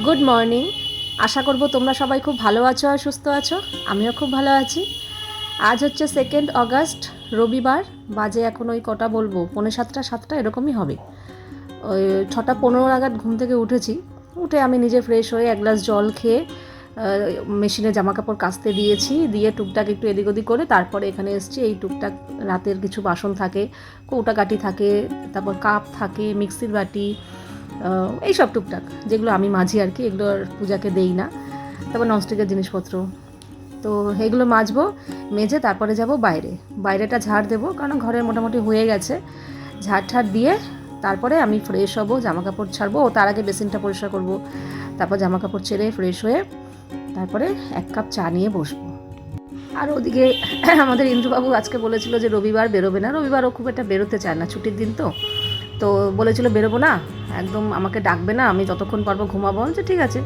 Good morning. আশা করব তোমরা সবাই খুব ভালো আছো আর সুস্থ আছো। আমিও খুব ভালো আছি। আজ হচ্ছে 2 অগাস্ট, রবিবার। বাজে এখন ওই কটা বলবো, 6:45-7টা এরকমই হবে। ওই 6:15 নাগাদ ঘুম থেকে উঠেছি। উঠে আমি নিজে ফ্রেশ হয়ে এক গ্লাস জল খেয়ে মেশিনে জামাকাপড় কাচতে দিয়েছি, দিয়ে টুকটাক একটু এদিক ওদিক করে তারপরে এখানে এসেছি। এই টুকটাক রাতের কিছু বাসন থাকে, কৌটাকাঠি থাকে, তারপর কাপ থাকে, মিক্সির বাটি, এইসব টুকটাক যেগুলো আমি মাঝি আর কি, এগুলো আর পূজাকে দেই না। তারপর ননস্টিকের জিনিসপত্র, তো এগুলো মাজবো। মেজে তারপরে যাব বাইরেটা ঝাড় দেবো, কারণ ঘরে মোটামুটি হয়ে গেছে। ঝাড় দিয়ে তারপরে আমি ফ্রেশ হব, জামাকাপড় ছাড়বো, ও তার আগে বেসিনটা পরিষ্কার করব। তারপর জামাকাপড় ছেড়ে ফ্রেশ হয়ে তারপরে 1 কাপ চা নিয়ে বসবো। আর ওদিকে আমাদের ইন্দ্রবাবু আজকে বলেছিল যে রবিবার বেরোবে না। রবিবারও খুব একটা বেরোতে চায় না, ছুটির দিন তো বলেছিল বেরোবো না, একদম আমাকে ডাকবে না, আমি যতক্ষণ পারবো ঘুমাবো। যে ঠিক আছে।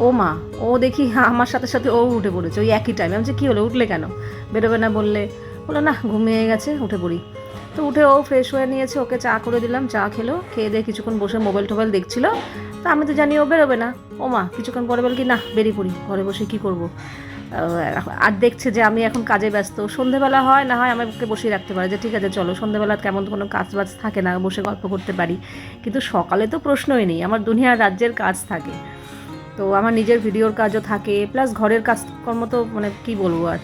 ও মা, ও দেখি আমার সাথে সাথে ও উঠে পড়েছে ওই একই টাইমে। আমি যে কী হলো, উঠলে কেন? বেরোবে না বললে? বললো না, ঘুমিয়ে গেছে, উঠে পড়ি। তো উঠে ও ফ্রেশ হয়ে নিয়েছে, ওকে চা করে দিলাম, চা খেলো, খেয়ে দিয়ে কিছুক্ষণ বসে মোবাইল টোবাইল দেখছিলো। তা আমি তো জানি ও বেরোবে না। ও মা কিছুক্ষণ পরে বল কি, না বেরিয়ে পড়ি, ঘরে বসে কী করবো। আর দেখছে যে আমি এখন কাজে ব্যস্ত। সন্ধেবেলা হয় না হয় আমাকে বসিয়ে রাখতে পারে, যে ঠিক আছে চলো, সন্ধেবেলা কেমন কোনো কাজ বাজ থাকে না, বসে গল্প করতে পারি। কিন্তু সকালে তো প্রশ্নই নেই, আমার দুনিয়ার রাজ্যের কাজ থাকে। তো আমার নিজের ভিডিওর কাজও থাকে, প্লাস ঘরের কাজকর্ম তো মানে কী বলবো আর,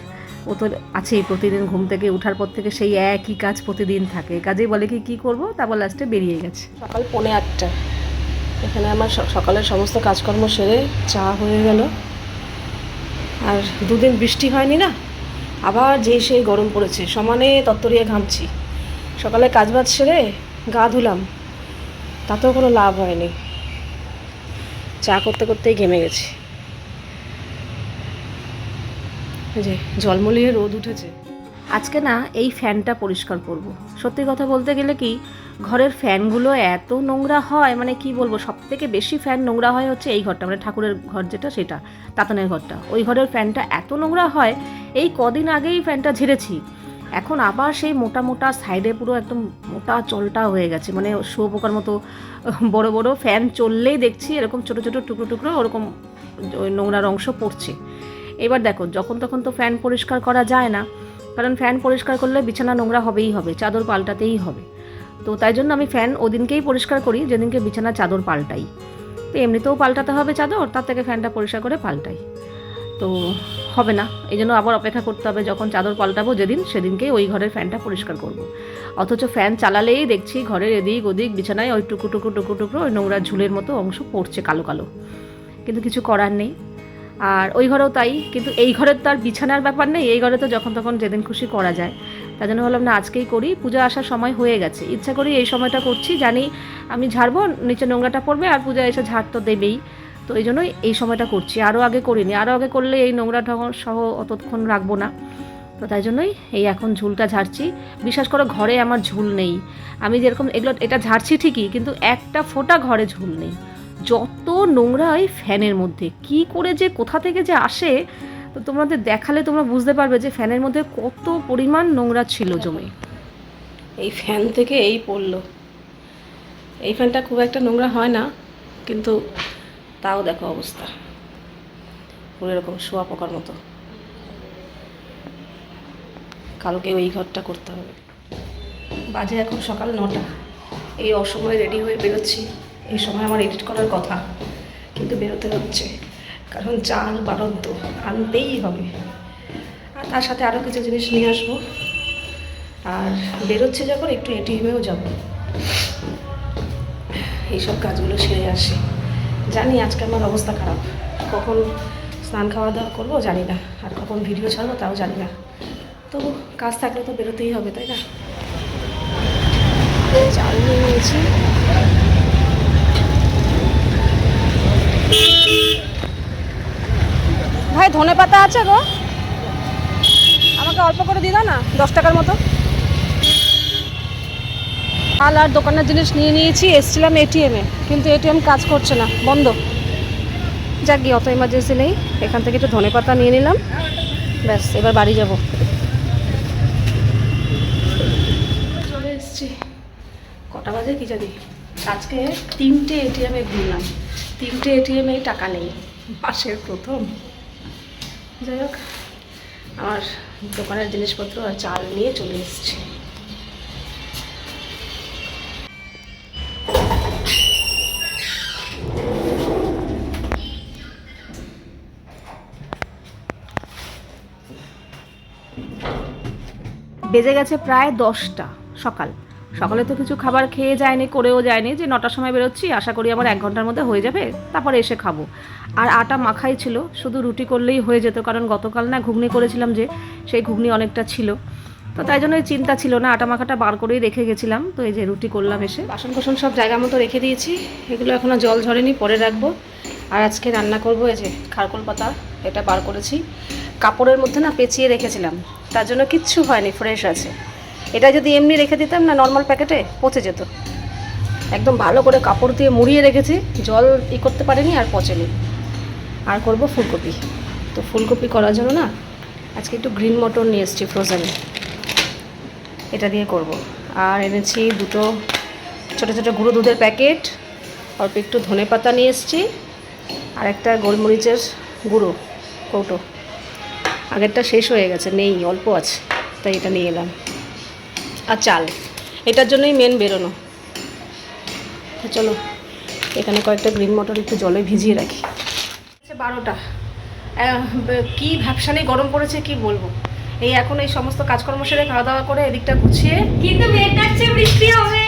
ও তো আছেই। প্রতিদিন ঘুম থেকে ওঠার পর থেকে সেই একই কাজ প্রতিদিন থাকে। কাজেই বলে কি কী করবো, তারপর লাস্টে বেরিয়ে গেছে। সকাল 7:45, এখানে আমার সকালের সমস্ত কাজকর্ম সেরে চা হয়ে গেল। আর 2 দিন বৃষ্টি হয়নি না, আবার যেই সেই গরম পড়েছে, সমানে তত্তরিয়ে ঘামছি। সকালে কাজবাজ সেরে গা ধুলাম, তাতেও কোনো লাভ হয়নি, চা করতে করতেই ঘেমে গেছি। যে জলমলিয়ে রোদ উঠেছে। আজকে না এই ফ্যানটা পরিষ্কার করব। সত্যি কথা বলতে গেলে কি, ঘরের ফ্যানগুলো এত নোংরা হয়, মানে কি বলবো, সবথেকে বেশি ফ্যান নোংরা হয় হচ্ছে এই ঘরটা, মানে ঠাকুরের ঘর যেটা, সেটা তাতানের ঘরটা। ওই ঘরের ফ্যানটা এত নোংরা হয়। এই কদিন আগেই ফ্যানটা ঝেড়েছি, এখন আবার সেই মোটা মোটা সাইডে পুরো একদম মোটা চলটা হয়ে গেছে, মানে শুয়োপোকার মতো বড় বড়। ফ্যান চললেই দেখছি এরকম ছোটো ছোটো টুকরো টুকরো ওরকম ওই নোংরার অংশ পড়ছে। এবার দেখো, যখন তখন তো ফ্যান পরিষ্কার করা যায় না, কারণ ফ্যান পরিষ্কার করলে বিছানা নোংরা হবেই হবে, চাদর পাল্টাতেই হবে। তো তাই জন্য আমি ফ্যান ওদিনকেই পরিষ্কার করি যেদিনকে বিছানা চাদর পাল্টাই। তো এমনিতেও পাল্টাতে হবে চাদর, তার থেকে ফ্যানটা পরিষ্কার করে পাল্টাই। তো হবে না, এই জন্য আবার অপেক্ষা করতে হবে, যখন চাদর পাল্টাবো যেদিন, সেদিনকেই ওই ঘরের ফ্যানটা পরিষ্কার করব। অথচ ফ্যান চালালেই দেখছি ঘরের এদিক ওদিক বিছানায় ওই টুকরো টুকরো টুকরো টুকরো ওই নোংরা ঝুলের মতো অংশ পড়ছে, কালো কালো। কিন্তু কিছু করার নেই। আর ওই ঘরেও তাই, কিন্তু এই ঘরের তো আর বিছানার ব্যাপার নেই, এই ঘরে তো যখন তখন যেদিন খুশি করা যায়। তাই জন্য ভাবলাম না, আজকেই করি, পূজা আসার সময় হয়ে গেছে, ইচ্ছা করি এই সময়টা করছি, জানি আমি ঝাড়বো, নিচে নোংরাটা পড়বে, আর পূজা এসে ঝাড় তো দেবেই। তো এই জন্যই এই সময়টা করছি, আরও আগে করিনি। আরও আগে করলে এই নোংরা সহ অতক্ষণ রাখবো না। তো তাই জন্যই এই এখন ঝুলটা ঝাড়ছি। বিশেষ করে ঘরে আমার ঝুল নেই, আমি যেরকম এটা ঝাড়ছি ঠিকই, কিন্তু একটা ফোঁটা ঘরে ঝুল নেই। যত নোংরা ওই ফ্যানের মধ্যে, কি করে যে কোথা থেকে যে আসে, তো তোমাদের দেখালে তোমরা বুঝতে পারবে যে ফ্যানের মধ্যে কত পরিমাণ নোংরা ছিল জমে। এই ফ্যান থেকে এই পড়লো। এই ফ্যানটা খুব একটা নোংরা হয় না, কিন্তু তাও দেখো অবস্থা, পুরো এরকম শোয়া পোকার মতো। কালকে ওই ঘরটা করতে হবে। বাজে এখন সকাল 9টা, এই অসময়ে রেডি হয়ে বেরোচ্ছি। এই সময় আমার এডিট করার কথা, কিন্তু বেরোতে হচ্ছে, কারণ চাল বাড়ন্ত আনতেই হবে। আর তার সাথে আরও কিছু জিনিস নিয়ে আসবো। আর বেরোচ্ছে যখন একটু এটিএমেও যাব, এইসব কাজগুলো সেরে আসি। জানি আজকে আমার অবস্থা খারাপ, কখন স্নান খাওয়া দাওয়া করবো জানি না, আর কখন ভিডিও ছাড়বো তাও জানি না। তবু কাজ থাকলে তো বেরোতেই হবে, তাই না? চাল নিয়ে নিয়েছি। ভাই ধনে পাতা আছে গো, আমাকে অল্প করে দিয়ে দাও না, 10 টাকার মতো। চাল আর দোকানের জিনিস নিয়ে নিয়েছি। এসছিলাম এটিএমে, কিন্তু এটিএম কাজ করছে না, বন্ধ। যাক গিয়ে, অত এমার্জেন্সি নেই। এখান থেকে একটু ধনে পাতা নিয়ে নিলাম, ব্যাস এবার বাড়ি যাব। চলে এসছি, কটা বাজে কি জানি, আজকে 3টে এটিএমে ঘুরলাম, 3টে এটিএমেই টাকা নেই, মাসের প্রথম। যাই হোক, আমার দোকানের জিনিসপত্র আর চাল নিয়ে চলে এসেছি। বেজে গেছে প্রায় 10টা সকাল। সকালে তো কিছু খাবার খেয়ে যায়নি, করেও যায়নি, যে 9টার সময় বেরোচ্ছি, আশা করি আমার 1 ঘন্টার মধ্যে হয়ে যাবে, তারপরে এসে খাবো। আর আটা মাখাই ছিল, শুধু রুটি করলেই হয়ে যেত, কারণ গতকাল না ঘুগনি করেছিলাম, যে সেই ঘুগনি অনেকটা ছিল, তো তাই জন্য চিন্তা ছিল না, আটা মাখাটা বার করেই রেখে গেছিলাম। তো এই যে রুটি করলাম, এসে বাসন কোসন সব জায়গা মতো রেখে দিয়েছি, এগুলো এখনও জল ঝরেনি, পরে রাখবো। আর আজকে রান্না করব, এই যে খারকোল পাতা, এটা বার করেছি, কাপড়ের মধ্যে না পেঁচিয়ে রেখেছিলাম, তার জন্য কিচ্ছু হয়নি, ফ্রেশ আছে। এটা যদি এমনি রেখে দিতাম না নর্মাল প্যাকেটে, পচে যেত। একদম ভালো করে কাপড় দিয়ে মুড়িয়ে রেখেছি, জল করতে পারিনি আর পচেনি। আর করব ফুলকপি। তো ফুলকপি করার জন্য না আজকে একটু গ্রিন মটর নিয়ে এসেছি ফ্রোজেন, এটা দিয়ে করব। আর এনেছি 2টো ছোটো ছোটো গুঁড়ো দুধের প্যাকেট, অল্প একটু ধনে পাতা নিয়ে এসেছি, আর একটা গোলমরিচের গুঁড়ো কৌটো, আগেরটা শেষ হয়ে গেছে, নেই, অল্প আছে, তাই এটা নিয়ে এলাম। আর চাল, এটার জন্যই মেন বেরোনো। তো চলো, এখানে কয়েকটা গ্রিন মটর একটু জলে ভিজিয়ে রাখি। 12টা, কী ভ্যাপসানি গরম পড়েছে কি বলবো। এই এখন এই সমস্ত কাজকর্ম সেরে খাওয়া দাওয়া করে এদিকটা গুছিয়ে, কিন্তু মেঘ ডাকছে, বৃষ্টি হবে।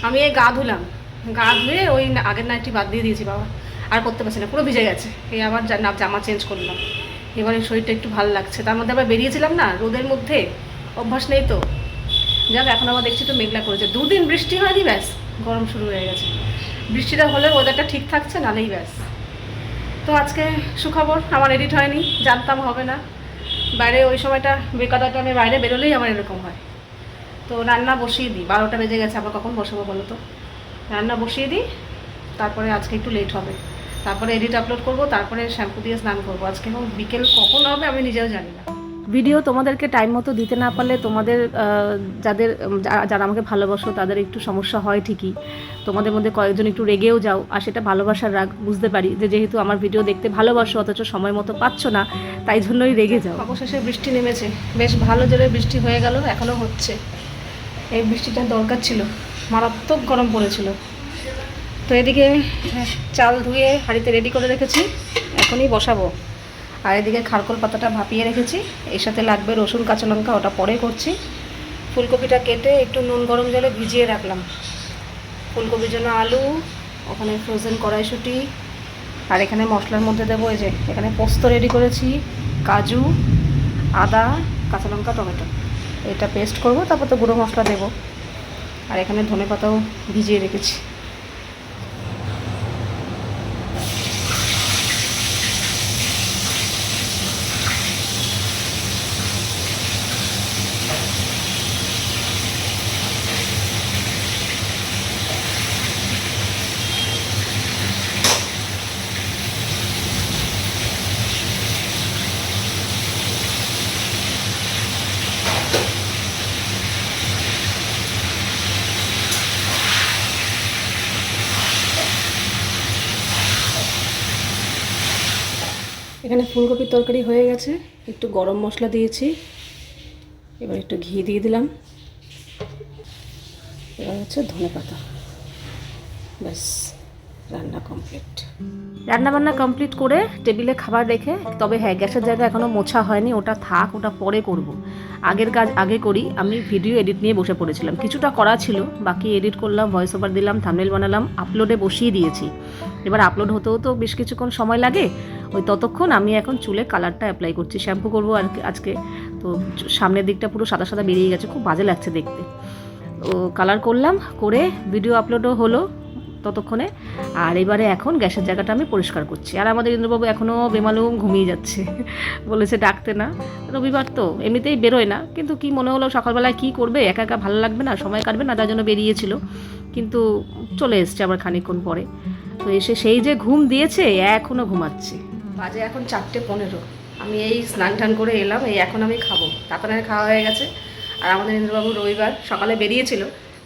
আমি এই গা ধুলাম, গা ধুয়ে ওই আগের নাইটটি বাদ দিয়ে দিয়েছি, বাবা আর করতে পারছি না, পুরো ভিজে গেছে। এই আবার জামা চেঞ্জ করলাম, এবারে শরীরটা একটু ভালো লাগছে। তার মধ্যে আবার বেরিয়েছিলাম না রোদের মধ্যে, অভ্যাস নেই তো। যাক, এখন আবার দেখছি তো মেঘলা করেছে, 2 দিন বৃষ্টি হয়নি, ব্যাস গরম শুরু হয়ে গেছে। বৃষ্টিটা হলে ওয়েদারটা ঠিক থাকছে, নালেই ব্যাস। তো আজকে সুখবর, আমার এডিট হয়নি, জানতাম হবে না। বাইরে ওই সময়টা বেকারটা আমি বাইরে বেরোলেই আমার এরকম হয়। তো রান্না বসিয়ে দিই, 12টা বেজে গেছে, আবার কখন বসাবো বলো তো। রান্না বসিয়ে দিই, তারপরে আজকে একটু লেট হবে, তারপরে এডিট আপলোড করব, তারপরে শ্যাম্পু দিয়ে স্নান করবো। আজকে এবং বিকেল কখন হবে আমি নিজেও জানি না। ভিডিও তোমাদেরকে টাইম মতো দিতে না পারলে তোমাদের যারা আমাকে ভালোবাসো তাদের একটু সমস্যা হয় ঠিকই, তোমাদের মধ্যে কয়েকজন একটু রেগেও যাও, আর সেটা ভালোবাসার রাগ, বুঝতে পারি যে যেহেতু আমার ভিডিও দেখতে ভালোবাসো অথচ সময় মতো পাচ্ছ না, তাই জন্যই রেগে যাও। অবশেষে বৃষ্টি নেমেছে, বেশ ভালো জোরে বৃষ্টি হয়ে গেল, এখনও হচ্ছে। এই বৃষ্টিটা দরকার ছিল, মারাত্মক গরম পড়েছিল। তো এদিকে চাল ধুয়ে হাঁড়িতে রেডি করে রেখেছি, এখনই বসাবো। আর এদিকে খারকোল পাতাটা ভাপিয়ে রেখেছি, এর সাথে লাগবে রসুন কাঁচা লঙ্কা, ওটা পরে করছি। ফুলকপিটা কেটে একটু নুন গরম জলে ভিজিয়ে রাখলাম। ফুলকপির জন্য আলু, ওখানে ফ্রোজেন কড়াইশুঁটি, আর এখানে মশলার মধ্যে দেবো, এই যে এখানে পোস্ত রেডি করেছি, কাজু, আদা, কাঁচা লঙ্কা, টমেটো, এটা পেস্ট করব, তারপর তো গুঁড়ো মশলা দেবো। আর এখানে ধনে পাতাও ভিজিয়ে রেখেছি। এখানে ফুলকপির তরকারি হয়ে গেছে, একটু গরম মশলা দিয়েছি, এবার একটু ঘি দিয়ে দিলাম, এবার হচ্ছে ধনে পাতা, ব্যাস রান্না কমপ্লিট। রান্নাবান্না কমপ্লিট করে টেবিলে খাবার রেখে, তবে হ্যাঁ, গ্যাসের জায়গা এখনও মোছা হয়নি, ওটা থাক, ওটা পরে করব। আগের কাজ আগে করি। আমি ভিডিও এডিট নিয়ে বসে পড়েছিলাম, কিছুটা করা ছিল, বাকি এডিট করলাম, ভয়েস ওভার দিলাম, থাম্বনেল বানালাম, আপলোডে বসিয়ে দিয়েছি। এবার আপলোড হতেও তো বেশ কিছুক্ষণ সময় লাগে, ওই ততক্ষণ আমি এখন চুলে কালারটা অ্যাপ্লাই করছি, শ্যাম্পু করবো আর আজকে। তো সামনের দিকটা পুরো সাদা সাদা বেরিয়ে গেছে, খুব বাজে লাগছে দেখতে। ও কালার করলাম, করে ভিডিও আপলোডও হলো ততক্ষণে। আর এবারে এখন গ্যাসের জায়গাটা আমি পরিষ্কার করছি। আর আমাদের ইন্দ্রবাবু এখনও বেমালুম ঘুমিয়ে যাচ্ছে, বলেছে ডাকতে না, রবিবার তো এমনিতেই বেরোয় না, কিন্তু কি মনে হলো সকালবেলায় কি করবে, একা একা ভালো লাগবে না, সময় কাটবে না, তার জন্য বেরিয়েছিল, কিন্তু চলে এসছে আবার খানিকক্ষণ পরে। তো এসে সেই যে ঘুম দিয়েছে, এখনও ঘুমাচ্ছে। বাজে এখন 4:15, আমি এই স্নান টান করে এলাম, এই এখন আমি খাবো, তাড়াতাড়ি খাওয়া হয়ে গেছে। আর আমাদের ইন্দ্রবাবু রবিবার সকালে বেরিয়েছিল,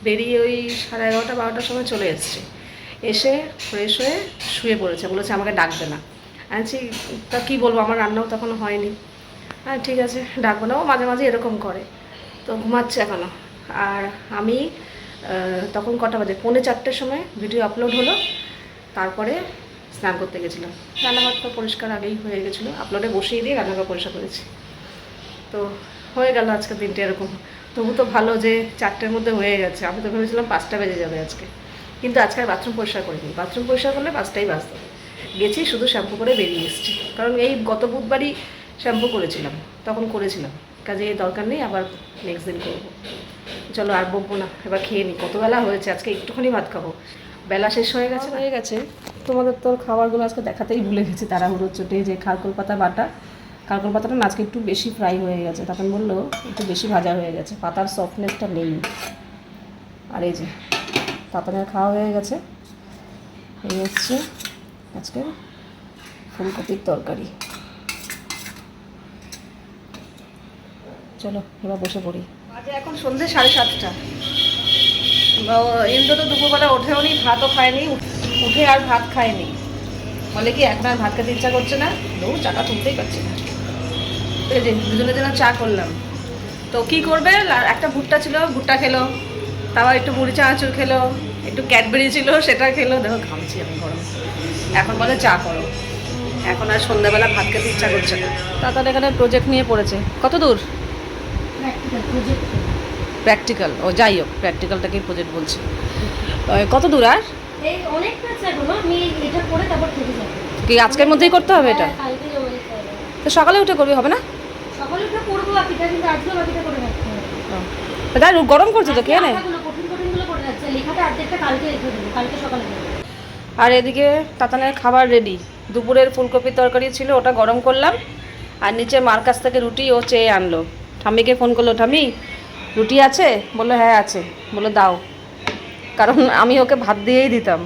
বেরিয়ে ওই 11:30-12টার সময় চলে এসছে, এসে ফ্রেশ হয়ে শুয়ে পড়েছে, বলেছে আমাকে ডাকবে না। আছি তা কী বলবো, আমার রান্নাও তখনও হয়নি। হ্যাঁ ঠিক আছে, ডাকবো না। ও মাঝে মাঝে এরকম করে, তো ঘুমাচ্ছে এখনও। আর আমি তখন কটা বাজে, 3:45-4টের সময় ভিডিও আপলোড হলো, তারপরে স্নান করতে গেছিলাম। রান্নাঘর তো পরিষ্কার আগেই হয়ে গেছিলো, আপলোডে বসিয়ে দিয়ে রান্নাঘর পরিষ্কার করেছি। তো হয়ে গেল আজকে দিনটা এরকম। তবু তো ভালো যে 4টের মধ্যে হয়ে গেছে, আমি তো ভেবেছিলাম 5টা বেজে যাবে আজকে। কিন্তু আজকে আর বাথরুম পরিষ্কার করিনি, বাথরুম পরিষ্কার করলে 5টাই বাজতো। গেছি শুধু শ্যাম্পু করে বেরিয়ে এসেছি, কারণ এই গত বুধবারই শ্যাম্পু করেছিলাম, তখন করেছিলাম, কাজে দরকার নেই, আবার নেক্সট দিন করবো। চলো আর বকবো না, এবার খেয়ে নিই। কত বেলা হয়েছে, আজকে একটুখানি ভাত খাবো, বেলা শেষ হয়ে গেছে। তোমাদের তো খাবারগুলো আজকে দেখাতেই ভুলে গেছি তাড়াহুড়োর চোটে। যে খারকোল পাতা বাটা, খারকোল পাতাটা না আজকে একটু বেশি ফ্রাই হয়ে গেছে, তখন বললো একটু বেশি ভাজা হয়ে গেছে, পাতার সফটনেসটা নেই। আর এই যে তাতানের খাওয়া হয়ে গেছে, এই হচ্ছে আজকে ফুলকপির তরকারি। চলো এবার বসে পড়ি। আজকে এখন সন্ধ্যে 7:30। ইন্দ্র তো দুপুরবেলা ওঠেও নি, ভাতও খায়নি, উঠে আর ভাত খায়নি। বলে কি এখন আর ভাত খেতে ইচ্ছা করছে না, চাটা তুলতেই পারছি না। এই যে দুজনের জন্য চা করলাম। তো কি করবে, একটা ভুট্টা ছিল, ভুট্টা খেলো, তারপর একটু মুড়ি চানাচুর খেলো, একটু ক্যাডবেরি ছিল সেটা খেলো। দেখো ঘামছি আমি গরম। এখন বলে চা করো, এখন আর সন্ধ্যাবেলা ভাত খেতে ইচ্ছা করছে না। তাদের এখানে প্রজেক্ট নিয়ে পড়েছে। কত দূর? প্র্যাকটিক্যাল, ও যাই হোক, প্র্যাকটিক্যালটাকেই প্রজেক্ট বলছি। কত দূর আর? কি আজকের মধ্যেই করতে হবে এটা? তো সকালে উঠে করবি, হবে না? সকালে উঠে করবো বাকিটা, কিন্তু আজকে বাকিটা করে রাখতে হবে। তাই গরম করছে তো, কে জানে? কঠিনগুলো করে রাখছে, লেখাটা অর্ধেকটা কালকে রেখে দেবো, কালকে সকালে দেবো। আর এদিকে তাতানের খাবার রেডি। দুপুরের ফুলকপির তরকারি ছিল, ওটা গরম করলাম। আর নিচে মার কাছ থেকে রুটি ও চেয়ে আনলো। ঠাম্মিকে ফোন করলো, ঠাম্মি রুটি আছে? বললো হ্যাঁ আছে। বললো দাও, কারণ আমি ওকে ভাত দিয়েই দিতাম।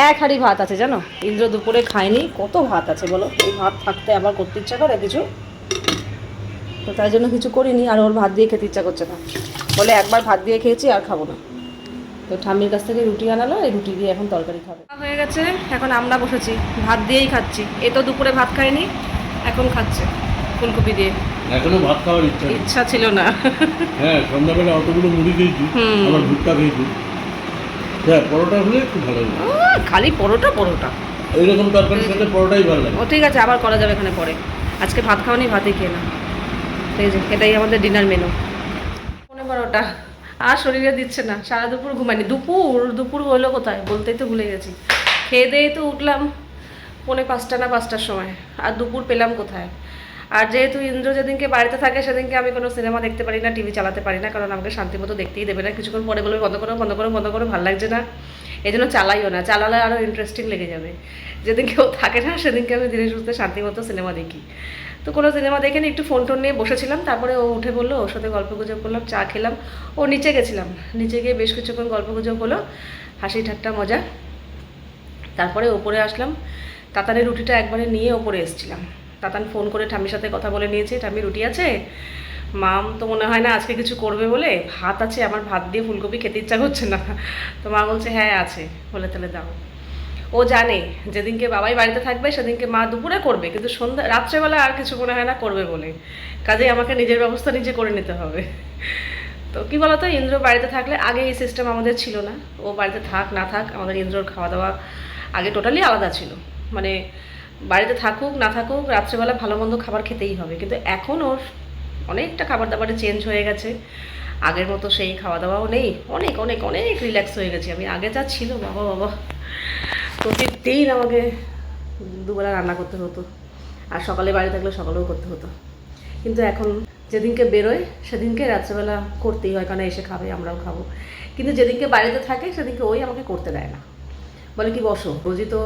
এক হাঁড়ি ভাত আছে জানো, ইন্দ্র দুপুরে খায়নি। কত ভাত আছে বলো, এই ভাত থাকতে আবার করতে ইচ্ছা করে কিছু, তো তাই জন্য কিছু করিনি। আর ওর ভাত দিয়ে খেতে ইচ্ছা করছে না, বলে একবার ভাত দিয়ে খেয়েছি আর খাবো না। তো ঠাম্মির কাছ থেকে রুটি আনালো, এই রুটি দিয়ে এখন তরকারি খাবে। হয়ে গেছে, এখন আমরা বসেছি ভাত দিয়েই খাচ্ছি। এ তো দুপুরে ভাত খায়নি, এখন খাচ্ছে ফুলকপি দিয়ে। এখনো ভাত খাওয়ার ইচ্ছা ছিল না। হ্যাঁ, সন্ধ্যাবেলা অতগুলো মুড়ি খেয়েছি, আবার ভুট্টা খেয়েছি। হ্যাঁ, পরোটা হলে একটু ভালো লাগে। খালি পরোটা এইরকম তরকারির সাথে পরোটাই ভালো লাগে। ও ঠিক আছে, আবার করা যাবে এখানে পরে। আজকে ভাত খাওয়ানি, ভাতই খেয়ে না। এই যে এটাই আমাদের ডিনার মেনু। 12:15 আর শরীরে দিচ্ছে না, সারা দুপুর ঘুমাইনি। দুপুর হলো কোথায়, বলতেই তো ভুলে গেছি। খেয়ে দিয়ে তো উঠলাম 4:45 না 5টার সময়, আর দুপুর পেলাম কোথায়। আর যেহেতু ইন্দ্র যেদিনকে বাড়িতে থাকে সেদিনকে আমি কোনো সিনেমা দেখতে পারি না, টিভি চালাতে পারি না, কারণ আমাকে শান্তি মতো দেখতেই দেবে না। কিছুক্ষণ পরে বলবে বন্ধ করো, ভালো লাগছে না, এই জন্য চালাইও না। চালালে আরও ইন্টারেস্টিং লেগে যাবে। যেদিনকে ও থাকে না সেদিনকে আমি ধীরে সুস্থে শান্তি মতো সিনেমা দেখি। তো কোনো সিনেমা দেখে নি, একটু ফোন নিয়ে বসেছিলাম। তারপরে ও উঠে বললো, ওর সাথে গল্প গুজব করলাম, চা খেলাম। ও নিচে গেছিলাম, নিচে গিয়ে বেশ কিছুক্ষণ গল্প গুজব হলো, হাসি ঠাট্টা মজা। তারপরে ওপরে আসলাম, তাতানের রুটিটা একবারে নিয়ে ওপরে এসেছিলাম। তাতান ফোন করে ঠাম্মির সাথে কথা বলে নিয়েছে, ঠাম্মি রুটি আছে, মাম তো মনে হয় না আজকে কিছু করবে বলে, ভাত আছে, আমার ভাত দিয়ে ফুলকপি খেতে ইচ্ছা করছে না। তো মা বলছে হ্যাঁ আছে, বলে তাহলে দাও। ও জানে যেদিনকে বাবাই বাড়িতে থাকবে সেদিনকে মা দুপুরে করবে, কিন্তু রাত্রেবেলা আর কিছু মনে হয় না করবে বলে, কাজেই আমাকে নিজের ব্যবস্থা নিজে করে নিতে হবে। তো কী বলতো, ইন্দ্র বাড়িতে থাকলে, আগে এই সিস্টেম আমাদের ছিল না। ও বাড়িতে থাক না থাক, আমাদের ইন্দ্রর খাওয়া দাওয়া আগে টোটালি আলাদা ছিল। মানে বাড়িতে থাকুক না থাকুক, রাত্রেবেলা ভালো মন্দ খাবার খেতেই হবে। কিন্তু এখন ওর অনেকটা খাবার দাবারে চেঞ্জ হয়ে গেছে, আগের মতো সেই খাওয়া দাওয়াও নেই। অনেক অনেক অনেক রিল্যাক্স হয়ে গেছি আমি। আগে যা ছিল বাবা, প্রতিদিন আমাকে দুবেলা রান্না করতে হতো, আর সকালে বাড়ি থাকলে সকালেও করতে হতো। কিন্তু এখন যেদিনকে বেরোয় সেদিনকে রাত্রেবেলা করতেই হয়, কারণ এসে খাবে, আমরাও খাবো। কিন্তু যেদিনকে বাড়িতে থাকে সেদিনকে ওই আমাকে করতে দেয় না, বলে কি বসো, রোজই তো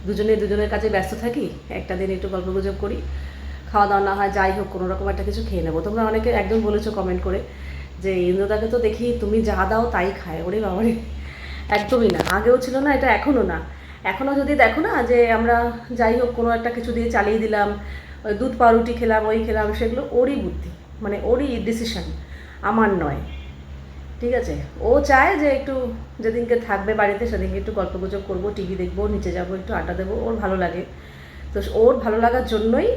দুজনের কাছে ব্যস্ত থাকি, একটা দিন একটু গল্প গুজব করি, খাওয়া দাওয়া না হয় যাই হোক কোনো রকম একটা কিছু খেয়ে নেবো। তোমরা অনেকে একজন বলেছো কমেন্ট করে যে ইন্দ্রদাকে তো দেখি তুমি যা দাও তাই খায়। ওরে বাবারে, একদমই না, আগেও ছিল না, এটা এখনও না। এখনও যদি দেখো না যে আমরা যাই হোক কোনো একটা কিছু দিয়ে চালিয়ে দিলাম, ওই দুধ পাউরুটি খেলাম, ওই খেলাম, সেগুলো ওরই বুদ্ধি, মানে ওরই ডিসিশন, আমার নয়। ঠিক আছে, ও চায় যে একটু যেদিনকে থাকবে বাড়িতে সেদিনকে একটু গল্পগুজব করবো, টিভি দেখবো, নিচে যাবো, একটু আড্ডা দেবো, ওর ভালো লাগে। তো ওর ভালো লাগার জন্যই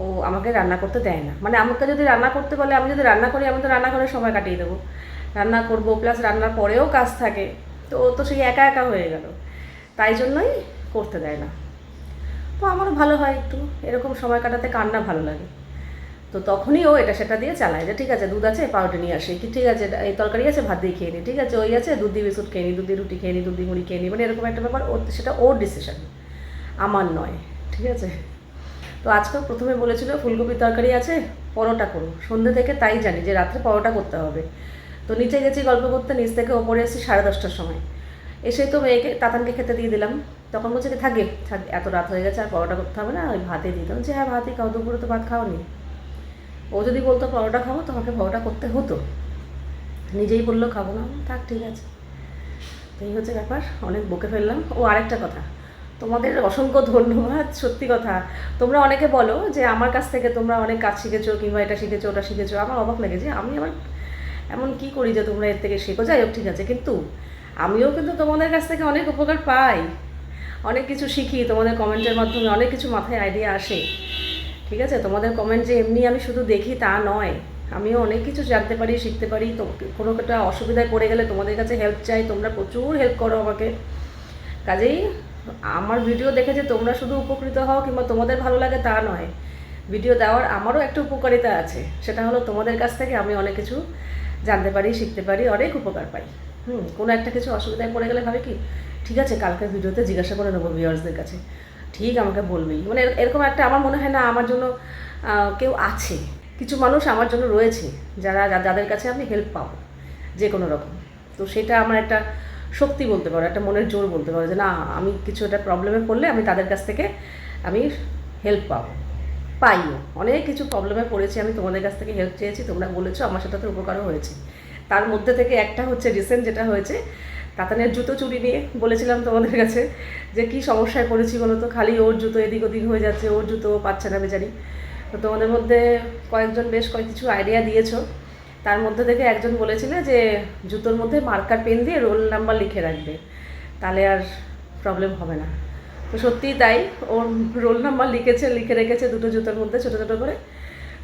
ও আমাকে রান্না করতে দেয় না। মানে আমাকে যদি রান্না করতে বলে, আমি যদি রান্না করি, আমি তো রান্না করে সময় কাটিয়ে দেবো, রান্না করবো প্লাস রান্নার পরেও কাজ থাকে, তো ও তো সেই একা একা হয়ে গেল, তাই জন্যই করতে দেয় না। তো আমারও ভালো হয় একটু এরকম সময় কাটাতে, কান্না ভালো লাগে। তো তখনই ও এটা সেটা দিয়ে চালায় যে ঠিক আছে দুধ আছে পাউরুটি নিয়ে আসি, কি ঠিক আছে এই তরকারি আছে ভাত দিয়ে খেয়ে নিই, ঠিক আছে ওই আছে দুধ দিয়ে বিস্কুট খেয়ে নিই, দুধ দিয়ে রুটি খেয়ে নিই, দুধ দিয়ে মুড়ি খেয়ে নিই, মানে এরকম একটা ব্যাপার। ওর সেটা ওর ডিসিশন, আমার নয়, ঠিক আছে। তো আজকে প্রথমে বলেছিল ফুলকপির তরকারি আছে, পরোটা করো, সন্ধ্যে থেকে তাই জানি যে রাত্রে পরোটা করতে হবে। তো নিচে গেছি গল্প করতে, নিচ থেকে ওপরে এসেছি 10:30টার সময়, এসে তো মেয়েকে তাতানকে খেতে দিয়ে দিলাম। তখন বলছে কি থাক এত রাত হয়ে গেছে আর পরোটা করতে হবে না, ওই ভাতে দিয়ে দিলাম যে হ্যাঁ ভাতই খাও, দুপুরে তো ভাত খাওনি। ও যদি বলতো পরোটা খাবো তোমাকে পরোটা করতে হতো, নিজেই বললো খাবো না, থাক ঠিক আছে। এই হচ্ছে ব্যাপার, অনেক বকে ফেললাম। ও আরেকটা কথা, তোমাদের অসংখ্য ধন্যবাদ, সত্যি কথা। তোমরা অনেকে বলো যে আমার কাছ থেকে তোমরা অনেক কাজ শিখেছো কিংবা এটা শিখেছো ওটা শিখেছো, আমার অবাক লেগেছে। আমি আবার এমন কি করি যে তোমরা এর থেকে শেখো? যাই হোক ঠিক আছে, কিন্তু আমিও কিন্তু তোমাদের কাছ থেকে অনেক উপকার পাই, অনেক কিছু শিখি তোমাদের কমেন্টের মাধ্যমে, অনেক কিছু মাথায় আইডিয়া আসে, ঠিক আছে। তোমাদের কমেন্ট যে এমনি আমি শুধু দেখি তা নয়, আমিও অনেক কিছু জানতে পারি, শিখতে পারি। তো কোনো একটা অসুবিধায় পড়ে গেলে তোমাদের কাছে হেল্প চাই, তোমরা প্রচুর হেল্প করো আমাকে। কাজেই আমার ভিডিও দেখে যে তোমরা শুধু উপকৃত হও কিংবা তোমাদের ভালো লাগে তা নয়, ভিডিও দেওয়ার আমারও একটা উপকারিতা আছে, সেটা হলো তোমাদের কাছ থেকে আমি অনেক কিছু জানতে পারি, শিখতে পারি, অনেক উপকার পাই। কোনো একটা কিছু অসুবিধায় পড়ে গেলে ভাবে কি ঠিক আছে কালকের ভিডিওতে জিজ্ঞাসা করে নেবো ভিউয়ার্সদের কাছে, ঠিক আমাকে বলবেই, মানে এরকম একটা আমার মনে হয় না আমার জন্য কেউ আছে, কিছু মানুষ আমার জন্য রয়েছে যাদের কাছে আমি হেল্প পাবো যে কোনো রকম। তো সেটা আমার একটা শক্তি বলতে পারো, একটা মনের জোর বলতে পারো যে না আমি কিছু একটা প্রবলেমে পড়লে আমি তাদের কাছ থেকে আমি হেল্প পাবো, পাইও। অনেক কিছু প্রবলেমে পড়েছি আমি, তোমাদের কাছ থেকে হেল্প চেয়েছি, তোমরা বলেছো, আমার সাথে উপকারও হয়েছে। তার মধ্যে থেকে একটা হচ্ছে রিসেন্ট যেটা হয়েছে, তাতানের জুতো চুরি নিয়ে বলেছিলাম তোমাদের কাছে যে কি সমস্যায় পড়েছি বলো তো, খালি ওর জুতো এদিক ওদিক হয়ে যাচ্ছে, ওর জুতো পাচ্ছে না বেচারি। তো তোমাদের মধ্যে কয়েকজন বেশ কিছু আইডিয়া দিয়েছো, তার মধ্যে থেকে একজন বলেছিল যে জুতোর মধ্যে মার্কার পেন দিয়ে রোল নাম্বার লিখে রাখবে, তাহলে আর প্রবলেম হবে না। তো সত্যিই তাই, ওর রোল নাম্বার লিখে রেখেছে দুটো জুতোর মধ্যে ছোটো ছোটো করে।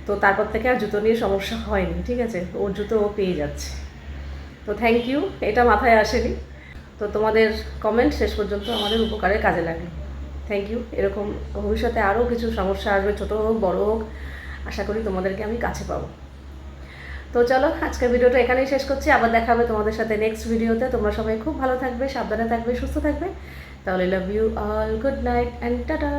তো তারপর থেকে আর জুতো নিয়ে সমস্যা হয়নি, ঠিক আছে, ওর জুতো ও পেয়ে যাচ্ছে। তো থ্যাংক ইউ, এটা মাথায় আসেনি। তো তোমাদের কমেন্ট শেষ পর্যন্ত আমাদের উপকারে কাজে লাগে, থ্যাংক ইউ। এরকম ভবিষ্যতে আরও কিছু সমস্যা আসবে, ছোটো হোক বড় হোক, আশা করি তোমাদেরকে আমি কাছে পাবো। তো চলো আজকের ভিডিওটা এখানেই শেষ করছি, আবার দেখা হবে তোমাদের সাথে নেক্সট ভিডিওতে। তোমরা সবাই খুব ভালো থাকবে, সাবধানে থাকবে, সুস্থ থাকবে। তাহলে love you all, good night and tata.